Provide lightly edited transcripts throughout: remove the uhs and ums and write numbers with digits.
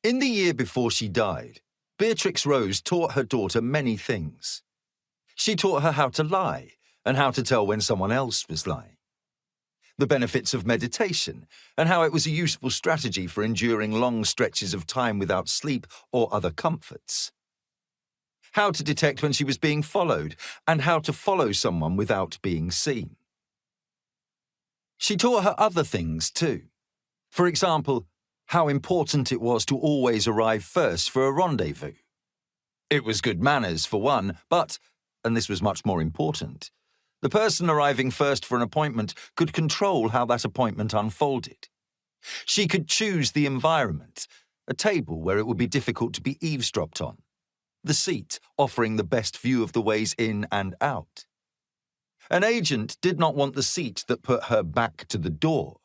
In the year before she died, Beatrix Rose taught her daughter many things. She taught her how to lie and how to tell when someone else was lying, the benefits of meditation and how it was a useful strategy for enduring long stretches of time without sleep or other comforts, how to detect when she was being followed and how to follow someone without being seen. She taught her other things too. For example, how important it was to always arrive first for a rendezvous. It was good manners, for one, but, and this was much more important, the person arriving first for an appointment could control how that appointment unfolded. She could choose the environment, a table where it would be difficult to be eavesdropped on, the seat offering the best view of the ways in and out. An agent did not want the seat that put her back to the door.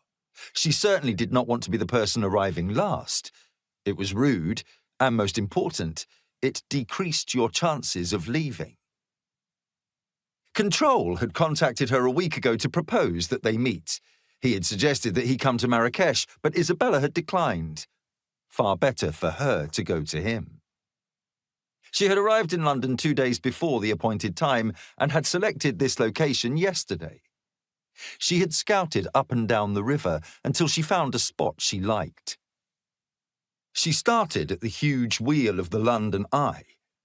She certainly did not want to be the person arriving last. It was rude, and most important, it decreased your chances of leaving. Control had contacted her a week ago to propose that they meet. He had suggested that he come to Marrakesh, but Isabella had declined. Far better for her to go to him. She had arrived in London 2 days before the appointed time and had selected this location yesterday. She had scouted up and down the river until she found a spot she liked. She started at the huge wheel of the London Eye,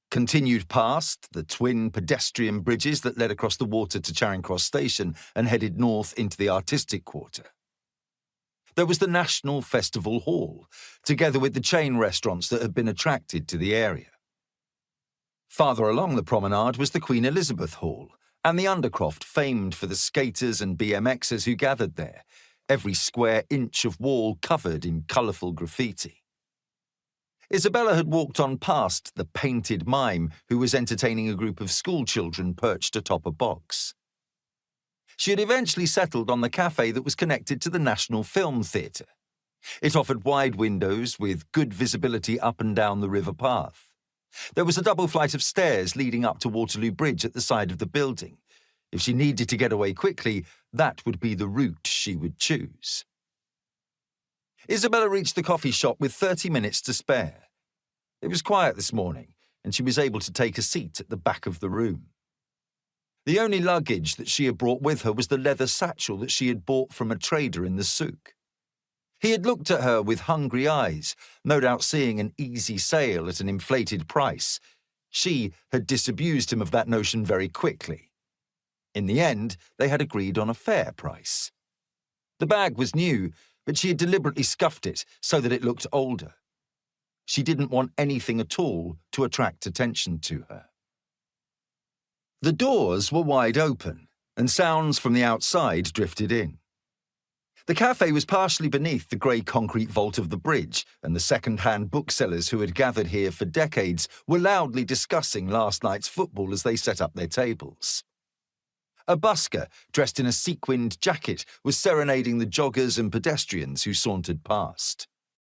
continued past the twin pedestrian bridges that led across the water to Charing Cross Station and headed north into the artistic quarter. There was the National Festival Hall, together with the chain restaurants that had been attracted to the area. Farther along the promenade was the Queen Elizabeth Hall, and the Undercroft famed for the skaters and BMXers who gathered there, every square inch of wall covered in colourful graffiti. Isabella had walked on past the painted mime who was entertaining a group of schoolchildren perched atop a box. She had eventually settled on the cafe that was connected to the National Film Theatre. It offered wide windows with good visibility up and down the river path. There was a double flight of stairs leading up to Waterloo Bridge at the side of the building. If she needed to get away quickly, that would be the route she would choose. Isabella reached the coffee shop with 30 minutes to spare. It was quiet this morning, and she was able to take a seat at the back of the room. The only luggage that she had brought with her was the leather satchel that she had bought from a trader in the souk. He had looked at her with hungry eyes, no doubt seeing an easy sale at an inflated price. She had disabused him of that notion very quickly. In the end, they had agreed on a fair price. The bag was new, but she had deliberately scuffed it so that it looked older. She didn't want anything at all to attract attention to her. The doors were wide open, and sounds from the outside drifted in. The cafe was partially beneath the grey concrete vault of the bridge, and the second-hand booksellers who had gathered here for decades were loudly discussing last night's football as they set up their tables. A busker, dressed in a sequined jacket, was serenading the joggers and pedestrians who sauntered past.